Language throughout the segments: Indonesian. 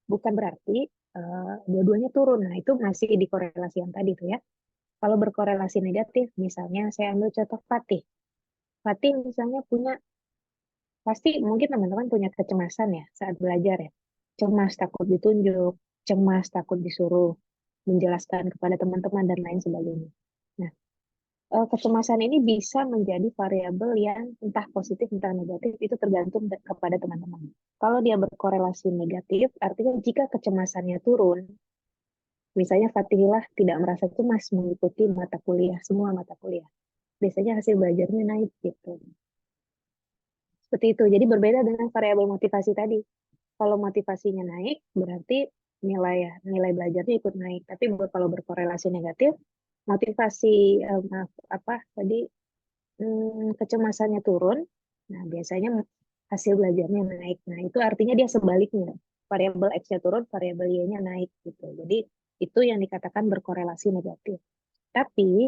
Bukan berarti dua-duanya turun. Nah, itu masih di korelasi yang tadi tuh ya. Kalau berkorelasi negatif, misalnya saya ambil contoh Fatih. Fatih misalnya punya, pasti mungkin teman-teman punya kecemasan ya saat belajar ya. Cemas takut ditunjuk, cemas takut disuruh menjelaskan kepada teman-teman dan lain sebagainya. Nah, kecemasan ini bisa menjadi variabel yang entah positif entah negatif, itu tergantung kepada teman-teman. Kalau dia berkorelasi negatif, artinya jika kecemasannya turun, misalnya Fatihillah tidak merasa cemas mengikuti mata kuliah, semua mata kuliah. Biasanya hasil belajarnya naik gitu. Seperti itu. Jadi berbeda dengan variabel motivasi tadi. Kalau motivasinya naik, berarti nilai belajarnya ikut naik. Tapi kalau berkorelasi negatif, motivasi maaf, apa tadi kecemasannya turun. Nah, biasanya hasil belajarnya naik. Nah, itu artinya dia sebaliknya. Variabel X-nya turun, variabel Y-nya naik gitu. Jadi itu yang dikatakan berkorelasi negatif. Tapi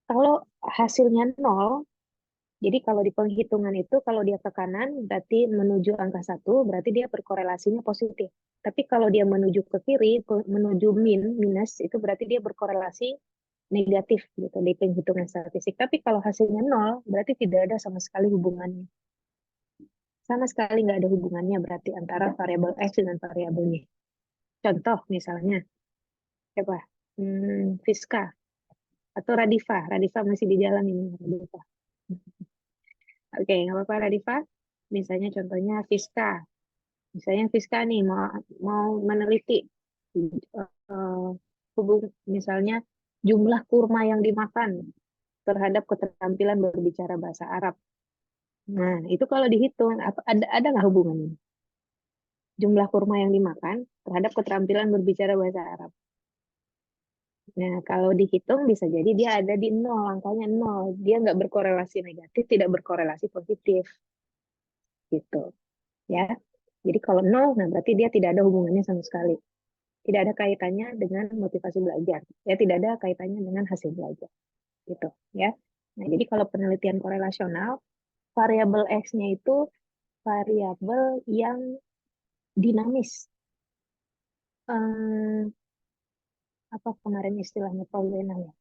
kalau hasilnya nol, jadi kalau di penghitungan itu, kalau dia ke kanan, berarti menuju angka 1, berarti dia berkorelasinya positif. Tapi kalau dia menuju ke kiri, menuju minus, itu berarti dia berkorelasi negatif gitu di penghitungan statistik. Tapi kalau hasilnya nol, berarti tidak ada sama sekali hubungannya. Sama sekali nggak ada hubungannya berarti antara variabel X dengan variabel Y. Contoh misalnya, apa? Fiska atau Radifa. Radifa masih di jalan ini, Radifa. Oke, nggak apa-apa Radifa. Misalnya contohnya Fiska. Misalnya Fiska nih mau meneliti hubung misalnya jumlah kurma yang dimakan terhadap keterampilan berbicara bahasa Arab. Nah, itu kalau dihitung ada nggak hubungannya? Jumlah kurma yang dimakan terhadap keterampilan berbicara bahasa Arab. Nah, kalau dihitung bisa jadi dia ada di nol, angkanya nol. Dia nggak berkorelasi negatif, tidak berkorelasi positif, gitu. Ya, jadi kalau nol, nah berarti dia tidak ada hubungannya sama sekali. Tidak ada kaitannya dengan motivasi belajar. Ya, tidak ada kaitannya dengan hasil belajar. Gitu, ya. Nah, jadi kalau penelitian korelasional, variabel X-nya itu variabel yang dinamis. Eh, apa kemarin istilahnya Paulina ya?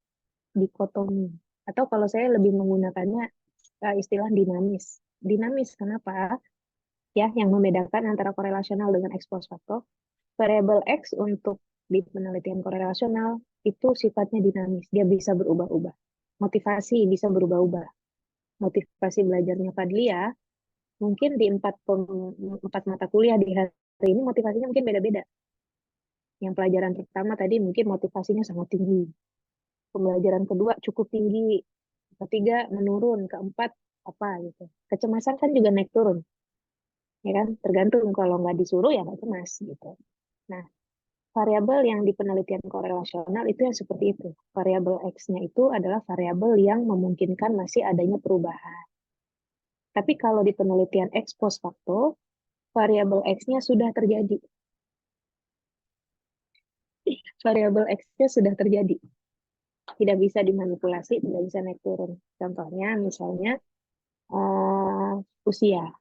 Dikotomi. Atau kalau saya lebih menggunakannya istilah dinamis. Dinamis kenapa? Ya, yang membedakan antara korelasional dengan ex post facto. Variabel X untuk di penelitian korelasional itu sifatnya dinamis. Dia bisa berubah-ubah. Motivasi bisa berubah-ubah. Motivasi belajarnya Fadlia mungkin di empat mata kuliah di hari ini motivasinya mungkin beda-beda. Yang pelajaran pertama tadi mungkin motivasinya sangat tinggi. Pembelajaran kedua cukup tinggi. Ketiga menurun. Keempat apa gitu. Kecemasan kan juga naik turun. Ya kan? Tergantung kalau nggak disuruh ya nggak cemas gitu. Nah, variabel yang di penelitian korelasional itu yang seperti itu. Variabel X-nya itu adalah variabel yang memungkinkan masih adanya perubahan. Tapi kalau di penelitian ex post facto, variabel X-nya sudah terjadi. Variabel X-nya sudah terjadi. Tidak bisa dimanipulasi, tidak bisa naik turun. Contohnya misalnya uh, usia.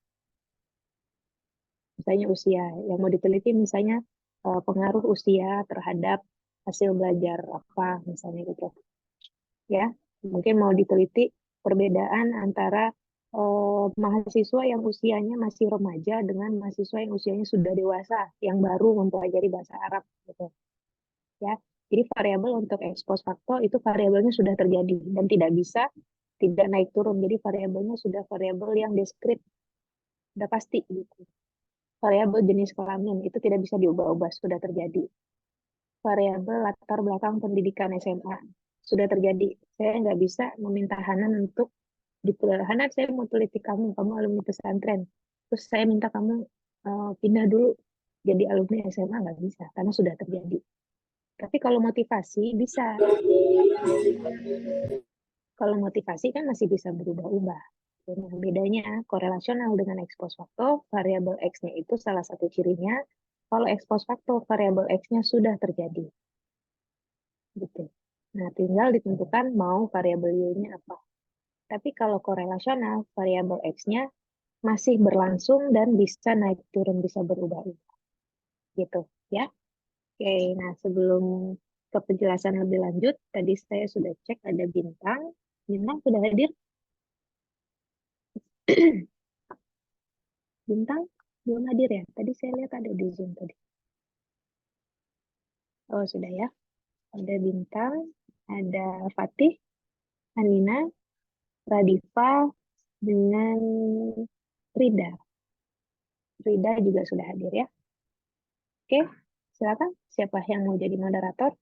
Misalnya usia. Yang mau diteliti misalnya pengaruh usia terhadap hasil belajar apa misalnya gitu. Ya, mungkin mau diteliti perbedaan antara mahasiswa yang usianya masih remaja dengan mahasiswa yang usianya sudah dewasa, yang baru mempelajari bahasa Arab gitu. Ya, jadi variabel untuk expose faktor itu variabelnya sudah terjadi dan tidak bisa tidak naik turun. Jadi variabelnya sudah variabel yang diskrit, sudah pasti gitu. Variabel jenis kelamin itu tidak bisa diubah-ubah, sudah terjadi. Variabel latar belakang pendidikan SMA sudah terjadi. Saya nggak bisa meminta Hanan untuk Hanan saya mau teliti kamu alumni pesantren. Terus saya minta kamu pindah dulu jadi alumni SMA nggak bisa karena sudah terjadi. Tapi kalau motivasi bisa. Kalau motivasi kan masih bisa berubah-ubah. Nah, bedanya korelasional dengan ex post facto, variabel X-nya itu salah satu cirinya. Kalau ex post facto, variabel X-nya sudah terjadi. Gitu. Nah, tinggal ditentukan mau variabel Y-nya apa. Tapi kalau korelasional, variabel X-nya masih berlangsung dan bisa naik turun, bisa berubah-ubah gitu ya. Oke, nah sebelum ke penjelasan lebih lanjut, tadi saya sudah cek ada Bintang. Bintang sudah hadir? Bintang belum hadir ya? Tadi saya lihat ada di Zoom tadi. Oh, sudah ya. Ada Bintang, ada Fatih, Anina, Radifa, dengan Rida. Rida juga sudah hadir ya. Oke, silakan. Siapa yang mau jadi moderator?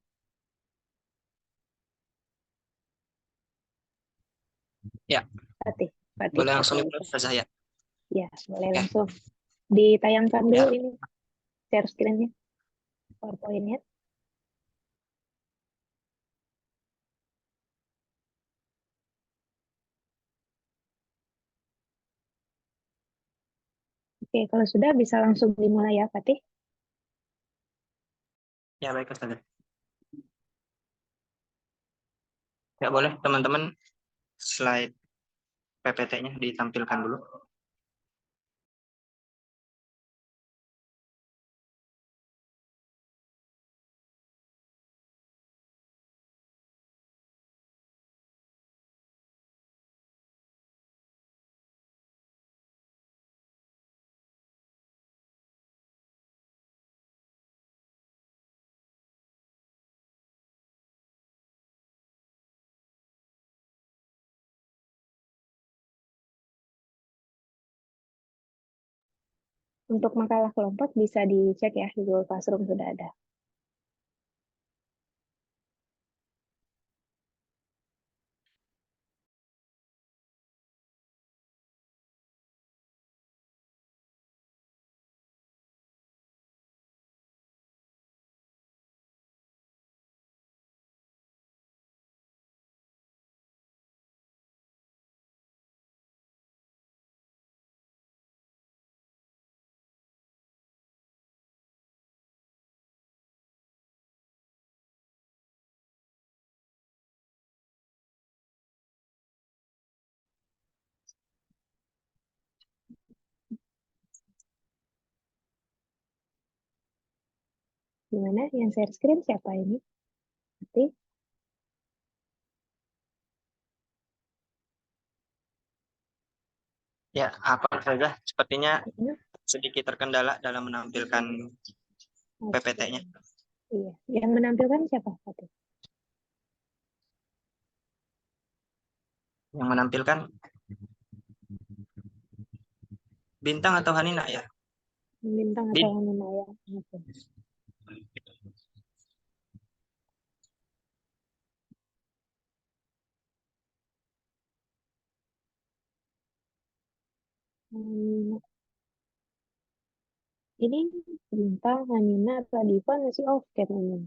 Ya, Fatih. Fatih. boleh langsung Oke. dimulai Ustazah ya. Ya, boleh Oke. langsung. Ditayangkan dulu Ya, ini share screen-nya, PowerPoint-nya. Oke, kalau sudah bisa langsung dimulai ya, Fatih. ya baik Ustazah. Ya boleh teman-teman slide PPT-nya ditampilkan dulu. Untuk makalah kelompok bisa dicek ya, di Google Classroom sudah ada. Gimana? Yang share screen siapa ini? Fatih? Ya, apa saja sepertinya Ini? sedikit terkendala dalam menampilkan Oke. PPT-nya. Iya. Yang menampilkan siapa, Fatih? Yang menampilkan Bintang atau Hanina ya? Bintang atau Bin. Hanina ya? Oke. Hmm, ini Bintang, Hanina, Radifa masih off cam-nya.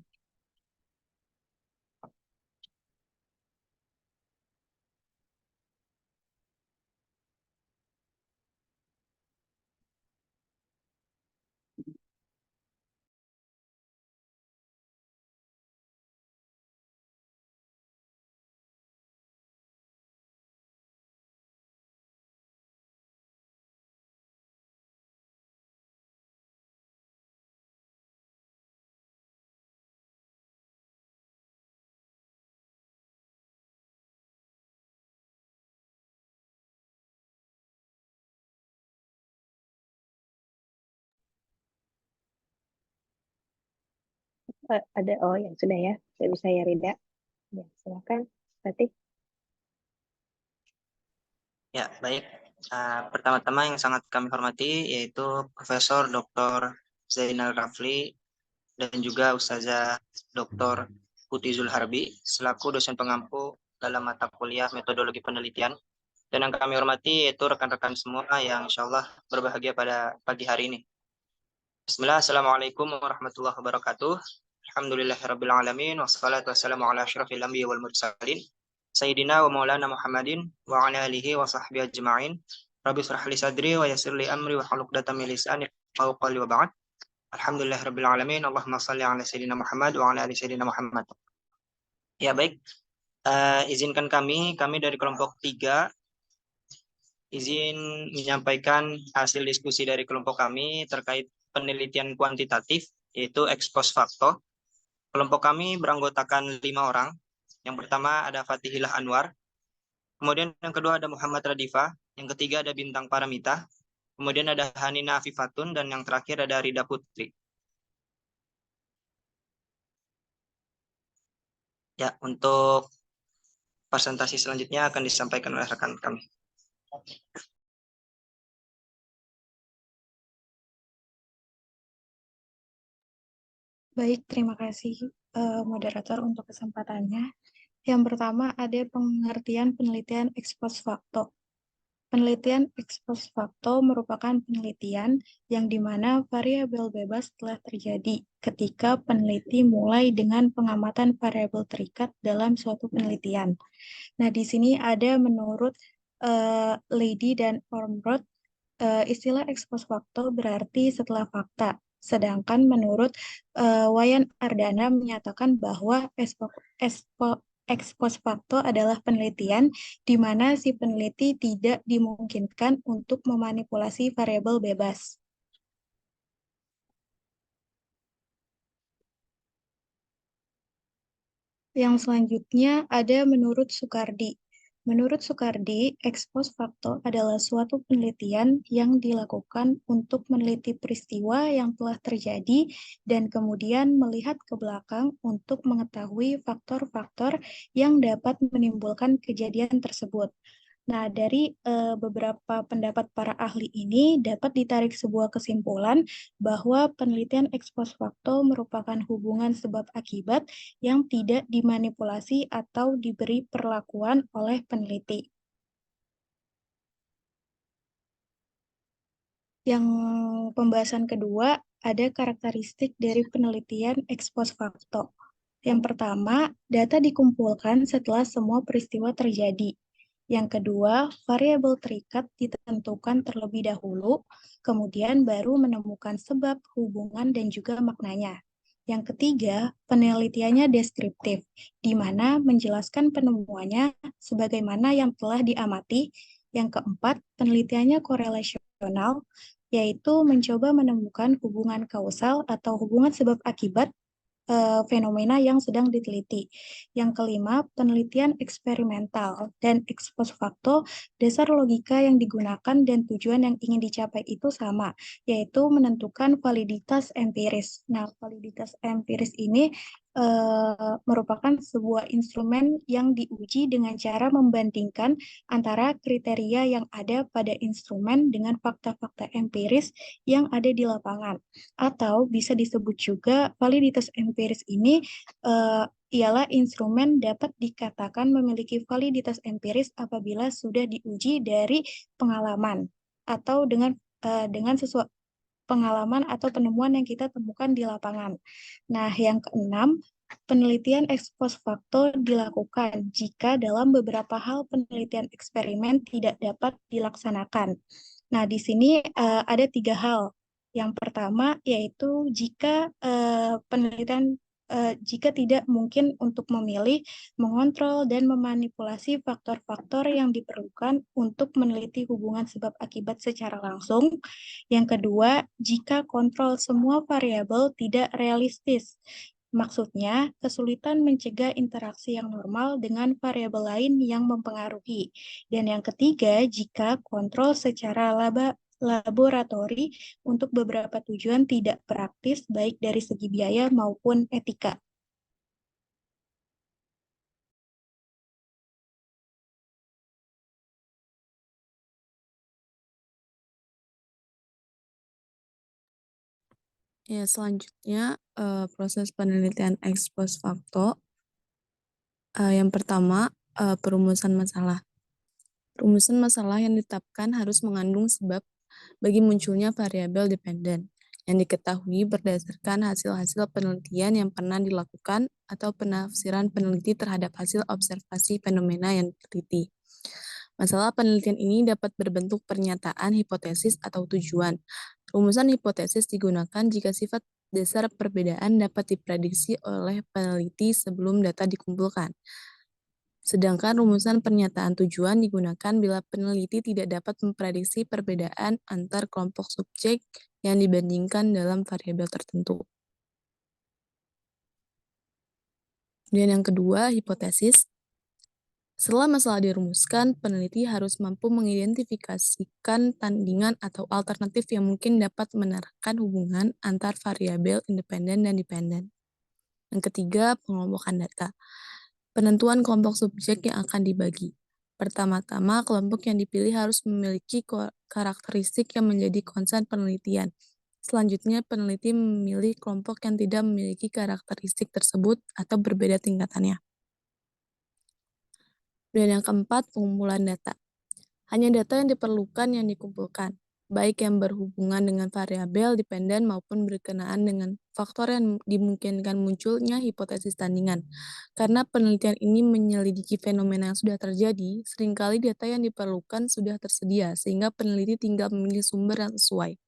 Ada, oh ya sudah ya. Saya bisa ya, Rida. Ya, silakan. Fatih. Ya, baik. Pertama-tama yang sangat kami hormati yaitu Profesor Dr. Zainal Rafli dan juga Ustazah Dr. Putih Zulharbi selaku dosen pengampu dalam mata kuliah metodologi penelitian. Dan yang kami hormati yaitu rekan-rekan semua yang insya Allah berbahagia pada pagi hari ini. Bismillah, Assalamualaikum warahmatullahi wabarakatuh. Alhamdulillahirabbil alamin wassalatu wassalamu ala asyrafil anbiya wal mursalin sayyidina wa maulana Muhammadin wa ala alihi wa sahbihi ajma'in. Rabbi shrah li sadri wa yassir li amri wa hlul 'uqdatam min lisani yafqahu qawli wa ba'd. Alhamdulillahirabbil alamin. Allahumma shalli ala sayyidina Muhammad wa ala ali sayyidina Muhammad. Ya baik, izinkan kami dari kelompok 3 izin menyampaikan hasil diskusi dari kelompok kami terkait penelitian kuantitatif, yaitu ex post facto. Kelompok kami beranggotakan 5 orang. Yang pertama ada Fatihillah Anwar, kemudian yang kedua ada Muhammad Radifa, yang ketiga ada Bintang Paramita, kemudian ada Hanina Afifatun, dan yang terakhir ada Rida Putri. Ya, untuk presentasi selanjutnya akan disampaikan oleh rekan kami. Baik, terima kasih moderator untuk kesempatannya. Yang pertama ada pengertian penelitian ex post facto. Penelitian ex post facto merupakan penelitian yang dimana variabel bebas telah terjadi ketika peneliti mulai dengan pengamatan variabel terikat dalam suatu penelitian. Nah, di sini ada menurut Lady dan Ormrod, istilah ex post facto berarti setelah fakta. Sedangkan menurut Wayan Ardana menyatakan bahwa ex post facto adalah penelitian di mana si peneliti tidak dimungkinkan untuk memanipulasi variabel bebas. Yang selanjutnya ada menurut Soekardi. Menurut Soekardi, ex post facto adalah suatu penelitian yang dilakukan untuk meneliti peristiwa yang telah terjadi dan kemudian melihat ke belakang untuk mengetahui faktor-faktor yang dapat menimbulkan kejadian tersebut. Nah, dari beberapa pendapat para ahli ini dapat ditarik sebuah kesimpulan bahwa penelitian ex post facto merupakan hubungan sebab akibat yang tidak dimanipulasi atau diberi perlakuan oleh peneliti. Yang pembahasan kedua ada karakteristik dari penelitian ex post facto. Yang pertama, data dikumpulkan setelah semua peristiwa terjadi. Yang kedua, variabel terikat ditentukan terlebih dahulu, kemudian baru menemukan sebab, hubungan, dan juga maknanya. Yang ketiga, penelitiannya deskriptif, di mana menjelaskan penemuannya sebagaimana yang telah diamati. Yang keempat, penelitiannya korelasional, yaitu mencoba menemukan hubungan kausal atau hubungan sebab akibat fenomena yang sedang diteliti. Yang kelima, penelitian eksperimental dan ex post facto, dasar logika yang digunakan dan tujuan yang ingin dicapai itu sama, yaitu menentukan validitas empiris. Nah, validitas empiris ini merupakan sebuah instrumen yang diuji dengan cara membandingkan antara kriteria yang ada pada instrumen dengan fakta-fakta empiris yang ada di lapangan. Atau bisa disebut juga validitas empiris ini ialah instrumen dapat dikatakan memiliki validitas empiris apabila sudah diuji dari pengalaman atau dengan sesuatu pengalaman atau penemuan yang kita temukan di lapangan. Nah, yang keenam, penelitian ex post facto dilakukan jika dalam beberapa hal penelitian eksperimen tidak dapat dilaksanakan. Nah, di sini ada 3 hal. Yang pertama yaitu jika tidak mungkin untuk memilih, mengontrol, dan memanipulasi faktor-faktor yang diperlukan untuk meneliti hubungan sebab akibat secara langsung. Yang kedua, jika kontrol semua variabel tidak realistis. Maksudnya, kesulitan mencegah interaksi yang normal dengan variabel lain yang mempengaruhi. Dan yang ketiga, jika kontrol secara laboratori untuk beberapa tujuan tidak praktis, baik dari segi biaya maupun etika. Ya, selanjutnya proses penelitian ex post facto. Yang pertama, perumusan masalah. Rumusan masalah yang ditetapkan harus mengandung sebab bagi munculnya variabel dependen yang diketahui berdasarkan hasil-hasil penelitian yang pernah dilakukan atau penafsiran peneliti terhadap hasil observasi fenomena yang diteliti. Masalah penelitian ini dapat berbentuk pernyataan, hipotesis, atau tujuan. Rumusan hipotesis digunakan jika sifat dasar perbedaan dapat diprediksi oleh peneliti sebelum data dikumpulkan. Sedangkan rumusan pernyataan tujuan digunakan bila peneliti tidak dapat memprediksi perbedaan antar kelompok subjek yang dibandingkan dalam variabel tertentu. Dan yang kedua, hipotesis. Setelah masalah dirumuskan, peneliti harus mampu mengidentifikasikan tandingan atau alternatif yang mungkin dapat menerangkan hubungan antar variabel independen dan dependen. Yang ketiga, pengelompokan data. Penentuan kelompok subjek yang akan dibagi. Pertama-tama, kelompok yang dipilih harus memiliki karakteristik yang menjadi konsen penelitian. Selanjutnya, peneliti memilih kelompok yang tidak memiliki karakteristik tersebut atau berbeda tingkatannya. Dan yang keempat, pengumpulan data. Hanya data yang diperlukan yang dikumpulkan, baik yang berhubungan dengan variabel dependen maupun berkenaan dengan faktor yang dimungkinkan munculnya hipotesis tandingan. Karena penelitian ini menyelidiki fenomena yang sudah terjadi, seringkali data yang diperlukan sudah tersedia, sehingga peneliti tinggal memilih sumber yang sesuai.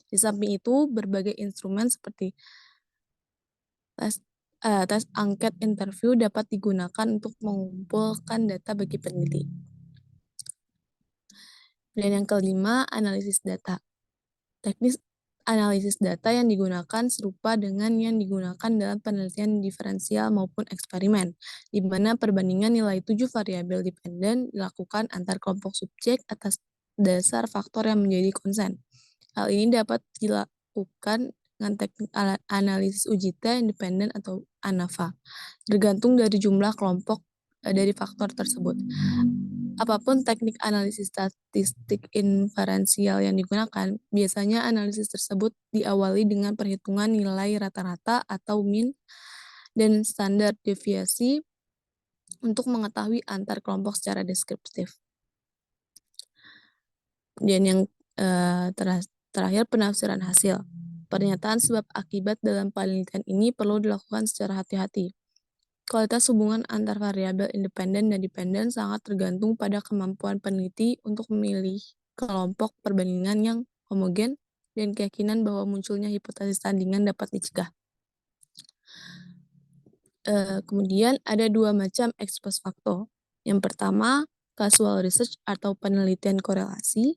Di samping itu, berbagai instrumen seperti tes angket interview dapat digunakan untuk mengumpulkan data bagi peneliti. Dan yang kelima, analisis data. Teknis analisis data yang digunakan serupa dengan yang digunakan dalam penelitian diferensial maupun eksperimen, di mana perbandingan nilai 7 variabel dependen dilakukan antar kelompok subjek atas dasar faktor yang menjadi konsen. Hal ini dapat dilakukan dengan teknik analisis uji T independen atau ANAVA, tergantung dari jumlah kelompok dari faktor tersebut. Apapun teknik analisis statistik inferensial yang digunakan, biasanya analisis tersebut diawali dengan perhitungan nilai rata-rata atau mean dan standar deviasi untuk mengetahui antar kelompok secara deskriptif. Dan yang terakhir, penafsiran hasil. Pernyataan sebab akibat dalam penelitian ini perlu dilakukan secara hati-hati. Kualitas hubungan antar variabel independen dan dependen sangat tergantung pada kemampuan peneliti untuk memilih kelompok perbandingan yang homogen dan keyakinan bahwa munculnya hipotesis tandingan dapat dicegah. Kemudian ada dua macam ex post facto. Yang pertama, casual research atau penelitian korelasi.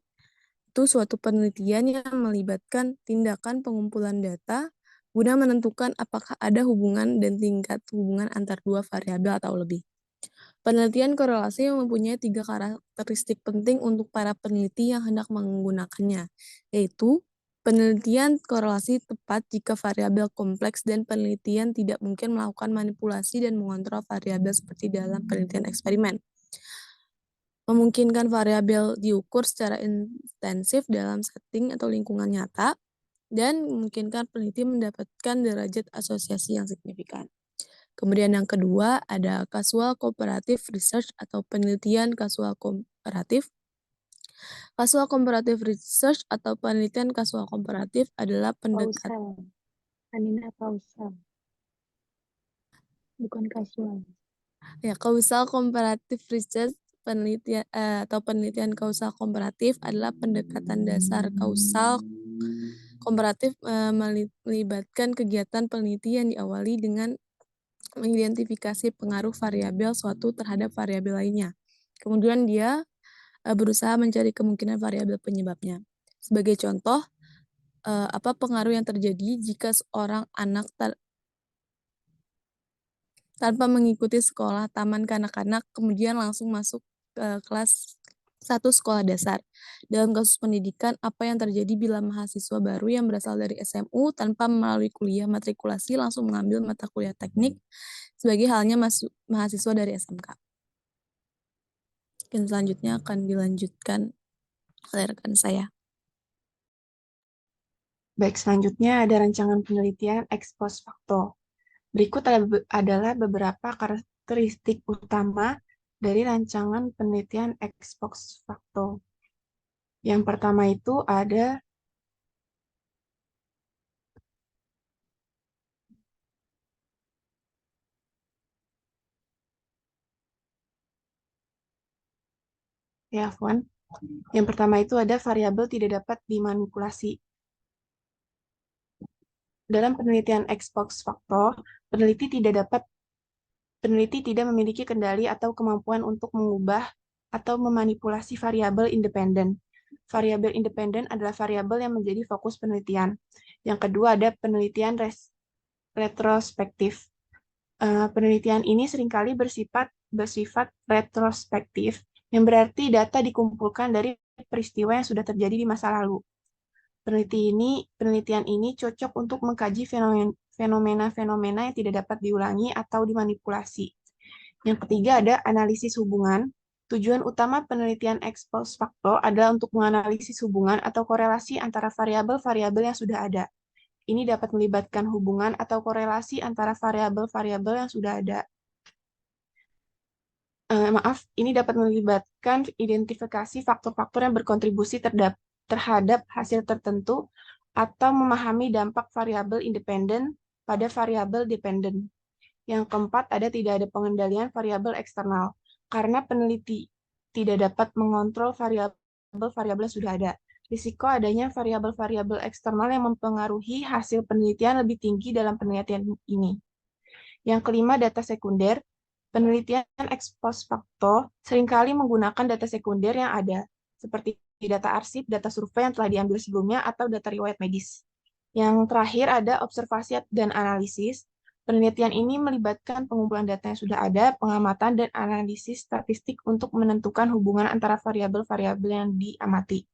Itu suatu penelitian yang melibatkan tindakan pengumpulan data guna menentukan apakah ada hubungan dan tingkat hubungan antar dua variabel atau lebih. Penelitian korelasi mempunyai 3 karakteristik penting untuk para peneliti yang hendak menggunakannya, yaitu penelitian korelasi tepat jika variabel kompleks dan penelitian tidak mungkin melakukan manipulasi dan mengontrol variabel seperti dalam penelitian eksperimen. Memungkinkan variabel diukur secara intensif dalam setting atau lingkungan nyata, dan memungkinkan peneliti mendapatkan derajat asosiasi yang signifikan. Kemudian yang kedua ada casual comparative research atau penelitian casual komparatif. Casual comparative research atau penelitian casual komparatif adalah Kausal. Anina kausal. Bukan kasual. Ya, causal comparative research penelitian atau penelitian kausal komparatif adalah pendekatan dasar kausal komparatif melibatkan kegiatan penelitian diawali dengan mengidentifikasi pengaruh variabel suatu terhadap variabel lainnya. Kemudian dia berusaha mencari kemungkinan variabel penyebabnya. Sebagai contoh, apa pengaruh yang terjadi jika seorang anak tanpa mengikuti sekolah taman kanak-kanak kemudian langsung masuk ke kelas 1 sekolah dasar. Dalam kasus pendidikan, apa yang terjadi bila mahasiswa baru yang berasal dari SMU tanpa melalui kuliah matrikulasi langsung mengambil mata kuliah teknik sebagai halnya mahasiswa dari SMK. Dan selanjutnya akan dilanjutkan oleh rekan saya. Baik, selanjutnya ada rancangan penelitian ex post facto. Berikut adalah beberapa karakteristik utama dari rancangan penelitian ex post facto. Yang pertama itu ada Yang pertama itu ada variabel tidak dapat dimanipulasi. Dalam penelitian ex post facto, peneliti tidak dapat peneliti tidak memiliki kendali atau kemampuan untuk mengubah atau memanipulasi variabel independen. Variabel independen adalah variabel yang menjadi fokus penelitian. Yang kedua ada penelitian retrospektif. Penelitian ini seringkali bersifat retrospektif, yang berarti data dikumpulkan dari peristiwa yang sudah terjadi di masa lalu. Penelitian ini cocok untuk mengkaji fenomena-fenomena yang tidak dapat diulangi atau dimanipulasi. Yang ketiga ada analisis hubungan. Tujuan utama penelitian ex post facto adalah untuk menganalisis hubungan atau korelasi antara variabel-variabel yang sudah ada. Ini dapat melibatkan hubungan atau korelasi antara variabel-variabel yang sudah ada. Ini dapat melibatkan identifikasi faktor-faktor yang berkontribusi terhadap hasil tertentu atau memahami dampak variabel independen pada variabel dependen. Yang keempat, tidak ada pengendalian variabel eksternal, karena peneliti tidak dapat mengontrol variabel-variabel yang sudah ada. Risiko adanya variabel-variabel eksternal yang mempengaruhi hasil penelitian lebih tinggi dalam penelitian ini. Yang kelima, data sekunder. Penelitian ex post facto seringkali menggunakan data sekunder yang ada, seperti data arsip, data survei yang telah diambil sebelumnya, atau data riwayat medis. Yang terakhir ada observasi dan analisis. Penelitian ini melibatkan pengumpulan data yang sudah ada, pengamatan, dan analisis statistik untuk menentukan hubungan antara variabel-variabel yang diamati.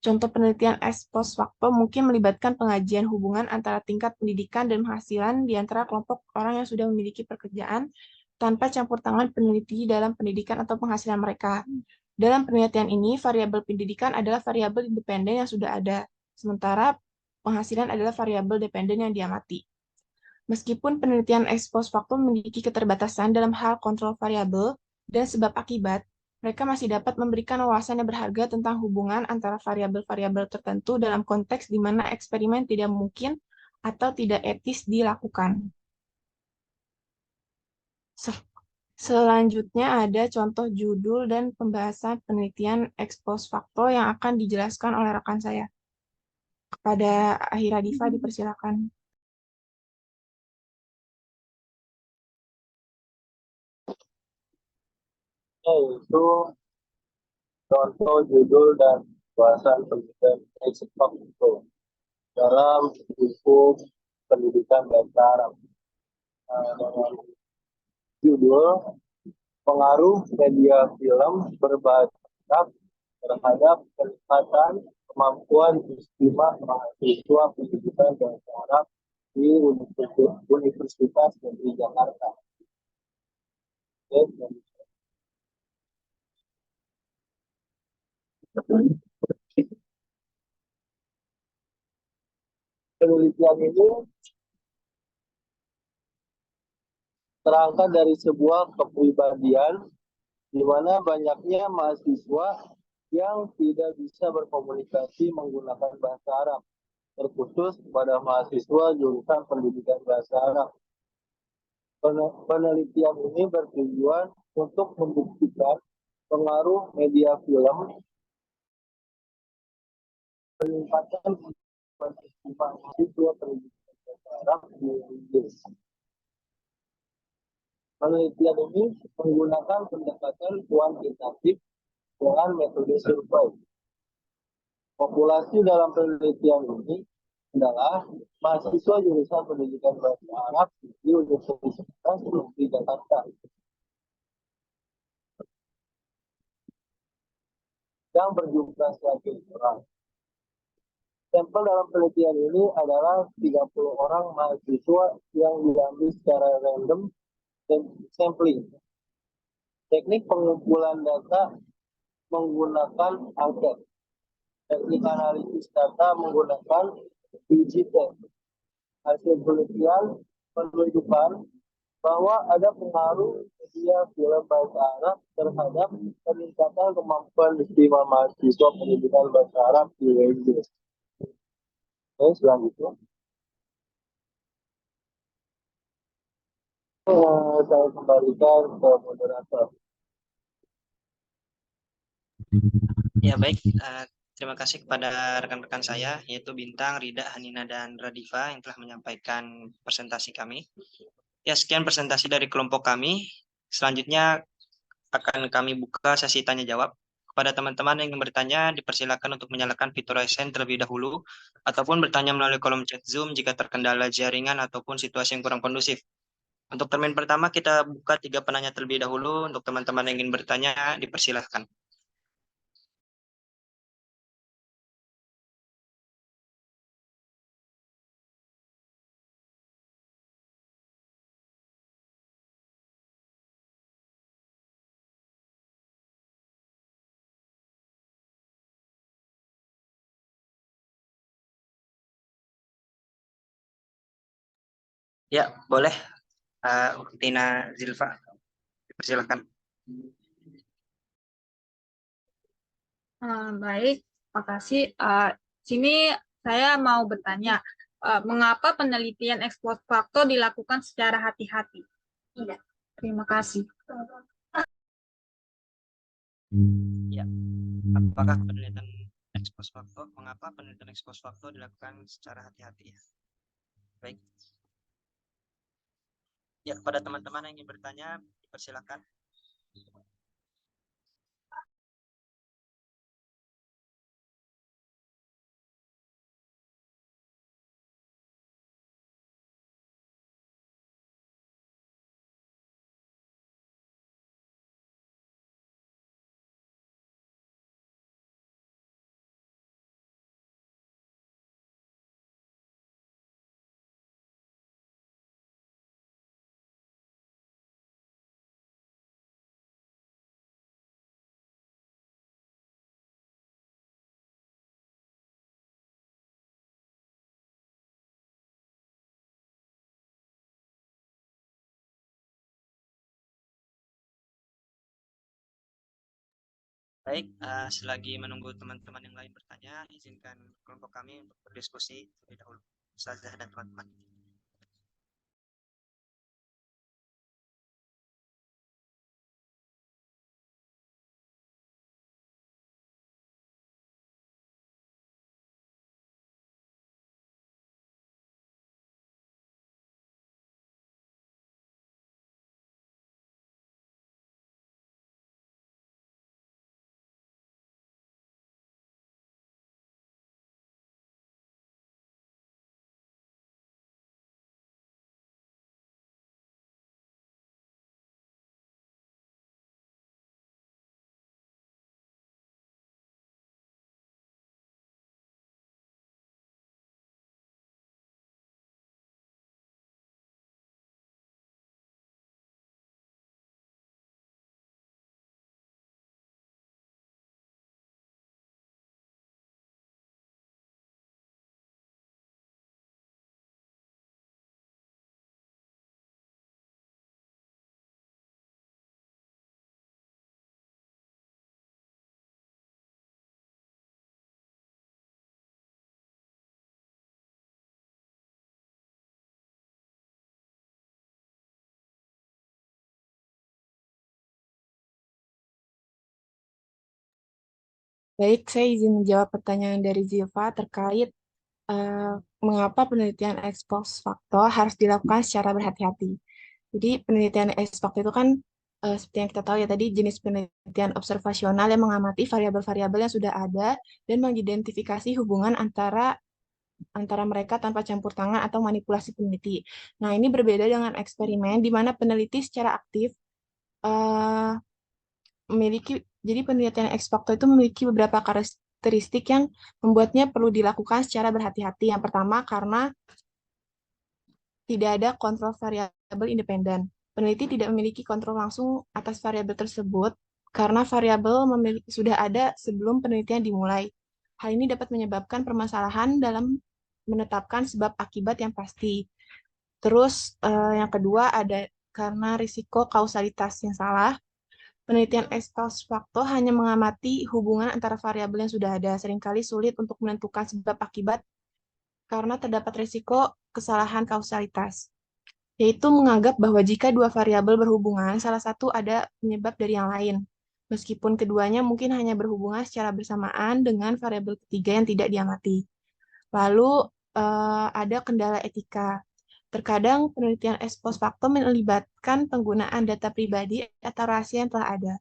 Contoh penelitian ex post facto mungkin melibatkan pengajian hubungan antara tingkat pendidikan dan penghasilan di antara kelompok orang yang sudah memiliki pekerjaan tanpa campur tangan peneliti dalam pendidikan atau penghasilan mereka. Dalam penelitian ini, variabel pendidikan adalah variabel independen yang sudah ada, sementara penghasilan adalah variabel dependen yang diamati. Meskipun penelitian ex post facto memiliki keterbatasan dalam hal kontrol variabel dan sebab akibat, mereka masih dapat memberikan wawasan yang berharga tentang hubungan antara variabel-variabel tertentu dalam konteks di mana eksperimen tidak mungkin atau tidak etis dilakukan. Selanjutnya ada contoh judul dan pembahasan penelitian ex post facto yang akan dijelaskan oleh rekan saya. Kepada Ahira Diva dipersilakan. Itu contoh judul dan bahasan penelitian ex facto dalam buku pendidikan bahasa Arab. Judul pengaruh media film berbahasa Arab terhadap peningkatan kemampuan istimewa mahasiswa pendidikan bahasa Arab di Universitas Negeri Jakarta. Penelitian ini terangkat dari sebuah kepribadian di mana banyaknya mahasiswa yang tidak bisa berkomunikasi menggunakan bahasa Arab, terkhusus pada mahasiswa jurusan pendidikan bahasa Arab. Penelitian ini bertujuan untuk membuktikan pengaruh media film peningkatan mahasiswa pendidikan bahasa Arab di Inggris. Penelitian ini menggunakan pendekatan kuantitatif dengan metode survei. Populasi dalam penelitian ini adalah mahasiswa jurusan pendidikan bahasa Arab di Universitas Negeri Jakarta yang berjumlah 100 orang. Sampel dalam penelitian ini adalah 30 orang mahasiswa yang diambil secara random dan sampling. Teknik pengumpulan data menggunakan angket. Teknik analisis data menggunakan uji tes. Hasil penelitian menunjukkan bahwa ada pengaruh media film bahasa Arab terhadap peningkatan kemampuan istimewa mahasiswa pendidikan bahasa Arab di Inggris. Oke, selanjutnya. Saya kembalikan ke moderator. Ya baik, terima kasih kepada rekan-rekan saya, yaitu Bintang, Rida, Hanina, dan Radifa yang telah menyampaikan presentasi kami. Ya, sekian presentasi dari kelompok kami. Selanjutnya akan kami buka sesi tanya jawab. Kepada teman-teman yang ingin bertanya, dipersilakan untuk menyalakan fitur raise hand terlebih dahulu, ataupun bertanya melalui kolom chat Zoom jika terkendala jaringan ataupun situasi yang kurang kondusif. Untuk termin pertama, kita buka 3 penanya terlebih dahulu. Untuk teman-teman yang ingin bertanya, dipersilahkan. Ya, boleh. Tina Zilfa, dipersilahkan. Baik, makasih. Sini saya mau bertanya, mengapa penelitian ekspos fakto dilakukan secara hati-hati? Iya. Terima kasih. Ya, apakah penelitian ekspos fakto, mengapa penelitian ekspos fakto dilakukan secara hati-hati? Baik. Ya, kepada teman-teman yang ingin bertanya, dipersilakan. Baik, selagi menunggu teman-teman yang lain bertanya, izinkan kelompok kami untuk berdiskusi terlebih dahulu. Ustazah dan teman-teman. Baik, saya izin menjawab pertanyaan dari Zilva terkait eh, mengapa penelitian ex post facto harus dilakukan secara berhati-hati. Jadi penelitian ex facto itu kan seperti yang kita tahu ya tadi jenis penelitian observasional yang mengamati variabel-variabel yang sudah ada dan mengidentifikasi hubungan antara antara mereka tanpa campur tangan atau manipulasi peneliti. Nah, ini berbeda dengan eksperimen di mana peneliti secara aktif eh, memiliki, jadi penelitian ex facto itu memiliki beberapa karakteristik yang membuatnya perlu dilakukan secara berhati-hati. Yang pertama, karena tidak ada kontrol variabel independen. Peneliti tidak memiliki kontrol langsung atas variabel tersebut karena variabel sudah ada sebelum penelitian dimulai. Hal ini dapat menyebabkan permasalahan dalam menetapkan sebab akibat yang pasti. Terus yang kedua ada karena risiko kausalitas yang salah. Penelitian ex post facto hanya mengamati hubungan antara variabel yang sudah ada, seringkali sulit untuk menentukan sebab akibat karena terdapat risiko kesalahan kausalitas, yaitu menganggap bahwa jika dua variabel berhubungan, salah satu ada penyebab dari yang lain, meskipun keduanya mungkin hanya berhubungan secara bersamaan dengan variabel ketiga yang tidak diamati. Lalu ada kendala etika. Terkadang penelitian ex post facto melibatkan penggunaan data pribadi atau rahasia yang telah ada.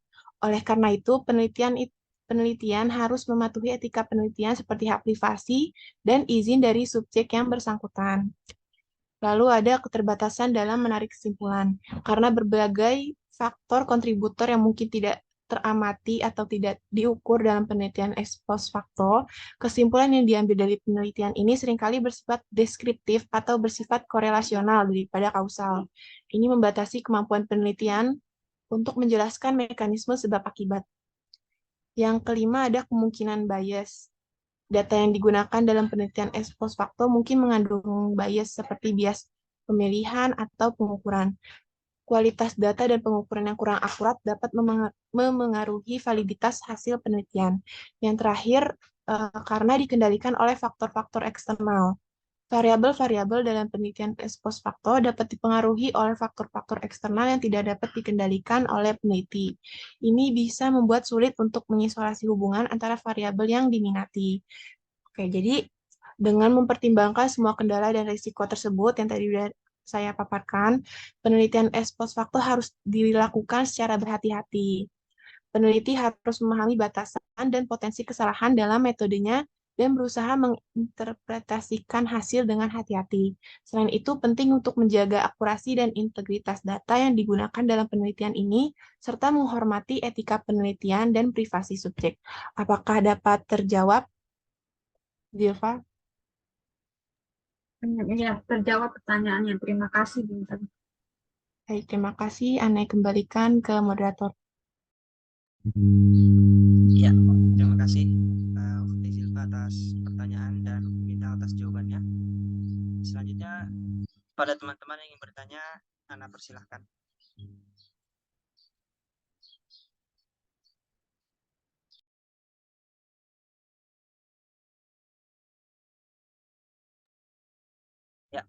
Oleh karena itu, penelitian harus mematuhi etika penelitian seperti hak privasi dan izin dari subjek yang bersangkutan. Lalu ada keterbatasan dalam menarik kesimpulan, karena berbagai faktor kontributor yang mungkin tidak teramati atau tidak diukur dalam penelitian ex post facto, kesimpulan yang diambil dari penelitian ini seringkali bersifat deskriptif atau bersifat korelasional daripada kausal. Ini membatasi kemampuan penelitian untuk menjelaskan mekanisme sebab akibat. Yang kelima ada kemungkinan bias. Data yang digunakan dalam penelitian ex post facto mungkin mengandung bias seperti bias pemilihan atau pengukuran. Kualitas data dan pengukuran yang kurang akurat dapat memengaruhi validitas hasil penelitian. Yang terakhir, karena dikendalikan oleh faktor-faktor eksternal. Variabel-variabel dalam penelitian ex post facto dapat dipengaruhi oleh faktor-faktor eksternal yang tidak dapat dikendalikan oleh peneliti. Ini bisa membuat sulit untuk mengisolasi hubungan antara variabel yang diminati. Oke, jadi dengan mempertimbangkan semua kendala dan risiko tersebut yang tadi sudah saya paparkan, penelitian ex post facto harus dilakukan secara berhati-hati. Peneliti harus memahami batasan dan potensi kesalahan dalam metodenya dan berusaha menginterpretasikan hasil dengan hati-hati. Selain itu, penting untuk menjaga akurasi dan integritas data yang digunakan dalam penelitian ini, serta menghormati etika penelitian dan privasi subjek. Apakah dapat terjawab, Dilva? Ya, terjawab pertanyaannya. Terima kasih, Bintang. Baik, terima kasih. Ana kembalikan ke moderator. Ya, terima kasih Ukti Silva atas pertanyaan dan Bintang atas jawabannya. Selanjutnya, pada teman-teman yang ingin bertanya, Ana persilahkan. Ya,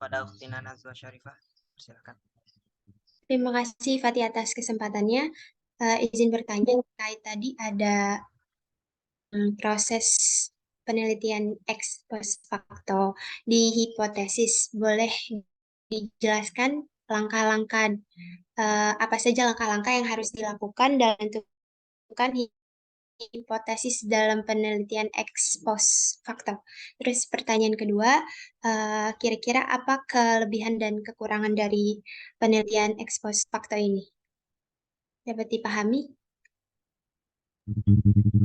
pada Ukti Nazwa Syarifah, persilahkan. Terima kasih Fatih atas kesempatannya. Izin bertanya terkait tadi ada proses penelitian ex post facto di hipotesis. Boleh dijelaskan langkah-langkah apa saja langkah-langkah yang harus dilakukan dalam menentukan hipotesis dalam penelitian ex post facto. Terus pertanyaan kedua, kira-kira apa kelebihan dan kekurangan dari penelitian ex post facto ini? Dapat dipahami?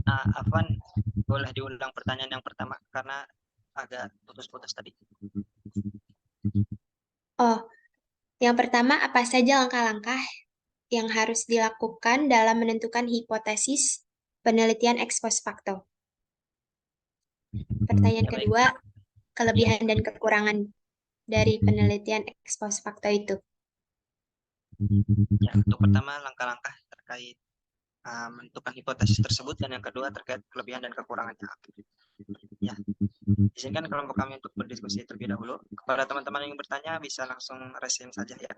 Afwan, boleh diulang pertanyaan yang pertama karena agak putus-putus tadi. Oh, yang pertama apa saja langkah-langkah yang harus dilakukan dalam menentukan hipotesis penelitian ex post facto? Pertanyaan Ya, baik. kedua, kelebihan dan kekurangan dari penelitian ex post facto itu. Ya, untuk pertama langkah-langkah terkait menentukan hipotesis tersebut, dan yang kedua terkait kelebihan dan kekurangannya. Ya, izinkan kelompok kami untuk berdiskusi terlebih dahulu. Kepada teman-teman yang bertanya bisa langsung raise hand saja ya.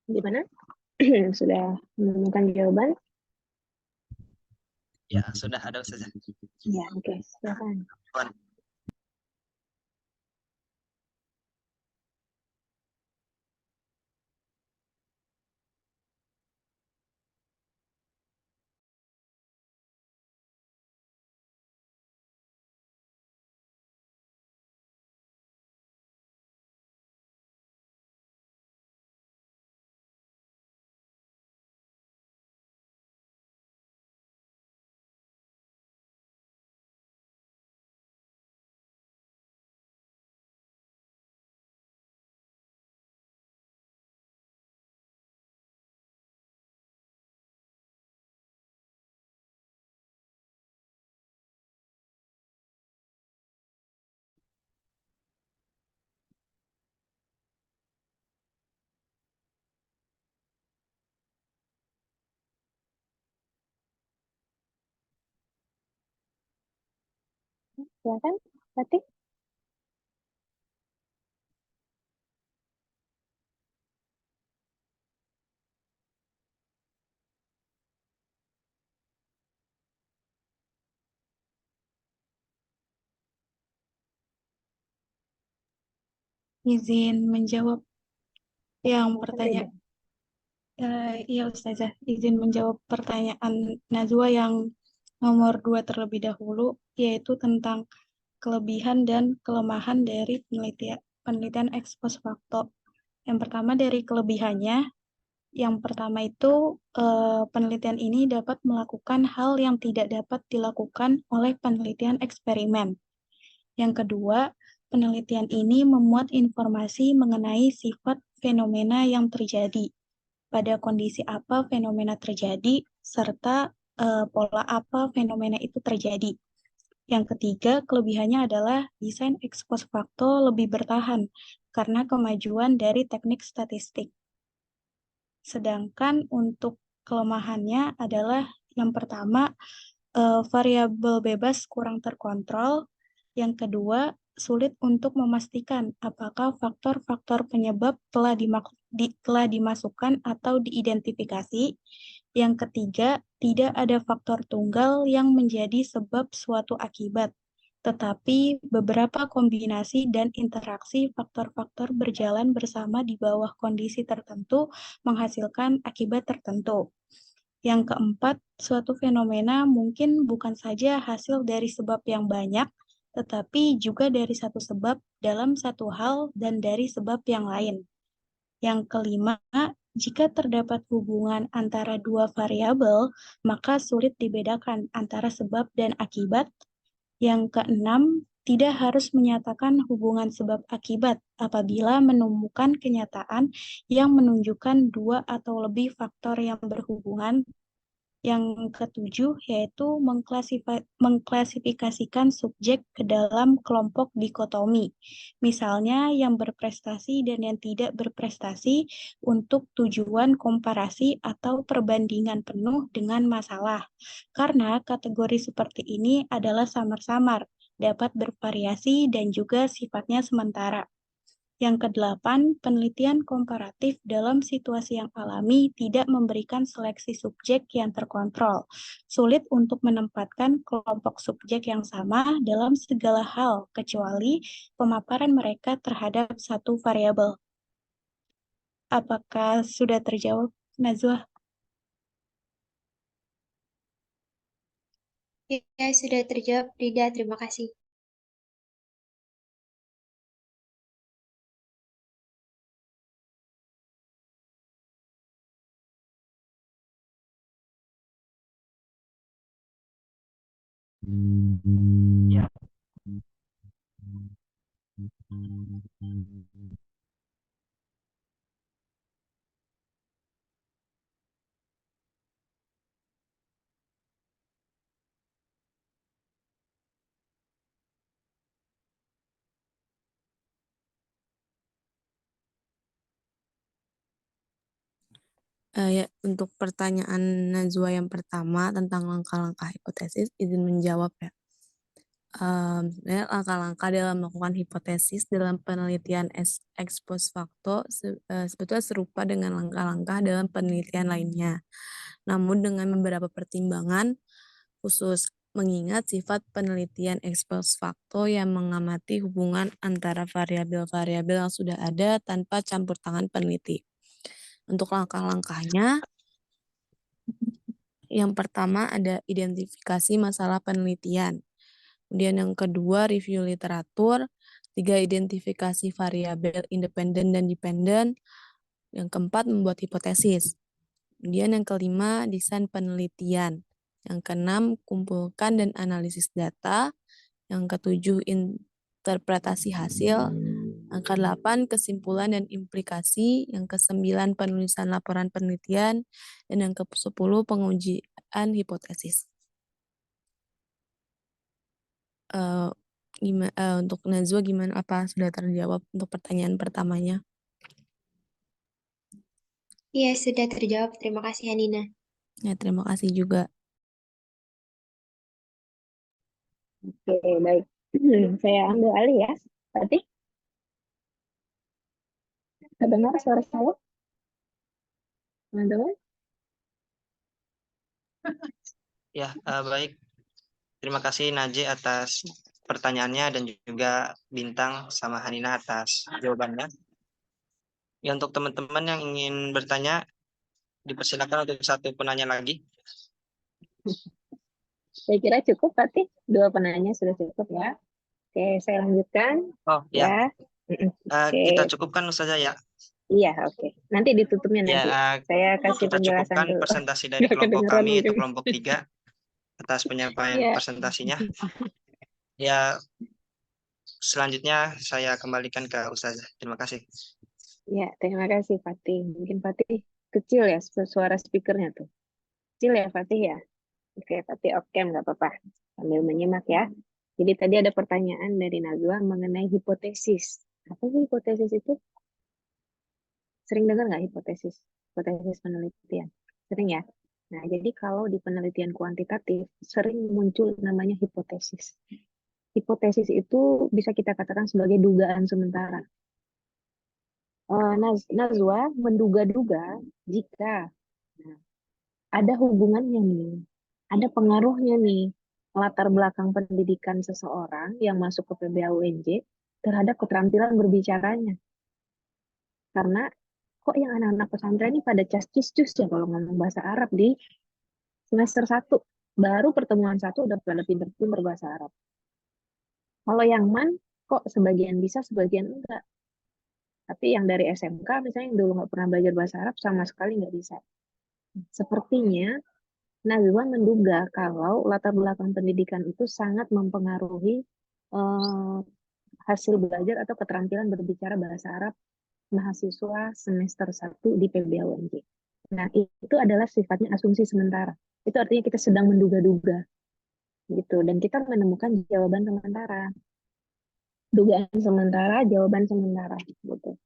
Gimana? Sudah menemukan jawaban? Ya, sudah ada Ustazah. Ya, oke. Silakan. Silakan, Fatih. Izin menjawab yang pertanyaan. Beda. Iya Ustazah, izin menjawab pertanyaan Najwa yang nomor 2 terlebih dahulu, yaitu tentang kelebihan dan kelemahan dari penelitian ex post facto. Yang pertama dari kelebihannya, yang pertama itu penelitian ini dapat melakukan hal yang tidak dapat dilakukan oleh penelitian eksperimen. Yang kedua, penelitian ini memuat informasi mengenai sifat fenomena yang terjadi, pada kondisi apa fenomena terjadi, serta pola apa fenomena itu terjadi. Yang ketiga, kelebihannya adalah desain ex post facto lebih bertahan karena kemajuan dari teknik statistik. Sedangkan untuk kelemahannya adalah yang pertama, variabel bebas kurang terkontrol. Yang kedua, sulit untuk memastikan apakah faktor-faktor penyebab telah dimasukkan atau diidentifikasi. Yang ketiga, tidak ada faktor tunggal yang menjadi sebab suatu akibat, tetapi beberapa kombinasi dan interaksi faktor-faktor berjalan bersama di bawah kondisi tertentu menghasilkan akibat tertentu. Yang keempat, suatu fenomena mungkin bukan saja hasil dari sebab yang banyak, tetapi juga dari satu sebab dalam satu hal dan dari sebab yang lain. Yang kelima, jika terdapat hubungan antara dua variabel, maka sulit dibedakan antara sebab dan akibat. Yang keenam, tidak harus menyatakan hubungan sebab akibat apabila menemukan kenyataan yang menunjukkan dua atau lebih faktor yang berhubungan. Yang ketujuh yaitu mengklasifikasikan subjek ke dalam kelompok dikotomi, misalnya yang berprestasi dan yang tidak berprestasi untuk tujuan komparasi atau perbandingan penuh dengan masalah. Karena kategori seperti ini adalah samar-samar, dapat bervariasi dan juga sifatnya sementara. Yang kedelapan, penelitian komparatif dalam situasi yang alami tidak memberikan seleksi subjek yang terkontrol. Sulit untuk menempatkan kelompok subjek yang sama dalam segala hal, kecuali pemaparan mereka terhadap satu variabel. Apakah sudah terjawab, Najwa? Ya, sudah terjawab, Rida. Terima kasih. Ya. Ya, untuk pertanyaan Najwa yang pertama tentang langkah-langkah hipotesis, izin menjawab ya. Sebenarnya langkah-langkah dalam melakukan hipotesis dalam penelitian ex post facto sebetulnya serupa dengan langkah-langkah dalam penelitian lainnya. Namun dengan beberapa pertimbangan khusus, mengingat sifat penelitian ex post facto yang mengamati hubungan antara variabel-variabel yang sudah ada tanpa campur tangan peneliti. Untuk langkah-langkahnya, yang pertama ada identifikasi masalah penelitian. Kemudian yang kedua, review literatur. 3, identifikasi variabel independen dan dependen. Yang keempat, membuat hipotesis. Kemudian yang kelima, desain penelitian. Yang keenam, kumpulkan dan analisis data. Yang ketujuh, interpretasi hasil. Yang kedelapan, kesimpulan dan implikasi. Yang kesembilan, penulisan laporan penelitian. Dan yang ke-10, pengujian hipotesis. Untuk Najwa gimana, apa sudah terjawab untuk pertanyaan pertamanya? Iya, sudah terjawab. Terima kasih, Anina. Ya, terima kasih juga. Oke, baik. Saya ambil alih ya. Berarti terdengar suara saya, teman-teman? Ya, baik. Terima kasih Naje atas pertanyaannya dan juga Bintang sama Hanina atas jawabannya. Ya, untuk teman-teman yang ingin bertanya, dipersilakan untuk satu penanya lagi. Saya kira cukup, berarti 2 penanya sudah cukup ya. Oke, saya lanjutkan Oh ya, ya. kita Oke, cukupkan saja ya. iya, oke. Nanti ditutupnya Ya, nanti. Saya kasih kita penjelasan cukupkan dulu. presentasi dari Nggak kelompok kedengeran kami, yaitu mungkin. kelompok 3, atas penyampaian Iya. presentasinya. Ya, selanjutnya saya kembalikan ke Ustazah. Terima kasih. Ya, terima kasih Fatih. Mungkin Fatih kecil ya suara speakernya tuh. Kecil ya Fatih ya. Oke, Fatih oke, nggak apa-apa. Sambil menyimak ya. Jadi tadi ada pertanyaan dari Najwa mengenai hipotesis. Apa sih hipotesis itu? Sering dengar nggak hipotesis? Hipotesis penelitian. Sering ya? Nah, jadi kalau di penelitian kuantitatif, sering muncul namanya hipotesis. Hipotesis itu bisa kita katakan sebagai dugaan sementara. Najwa menduga-duga jika ada hubungannya nih, ada pengaruhnya nih, latar belakang pendidikan seseorang yang masuk ke PBAUNJ terhadap keterampilan berbicaranya. Karena kok yang anak-anak pesantren ini pada cas-cis-cus ya kalau ngomong bahasa Arab di semester 1. Baru pertemuan 1 udah pada pinter-pinter bahasa Arab. Kalau yang kok sebagian bisa, sebagian enggak. Tapi yang dari SMK misalnya yang dulu nggak pernah belajar bahasa Arab sama sekali nggak bisa. Sepertinya Najwa menduga kalau latar belakang pendidikan itu sangat mempengaruhi hasil belajar atau keterampilan berbicara bahasa Arab mahasiswa semester 1 di PBAUNJ. Nah, itu adalah sifatnya asumsi sementara. Itu artinya kita sedang menduga-duga gitu, dan kita menemukan jawaban sementara. Dugaan sementara, jawaban sementara gitu.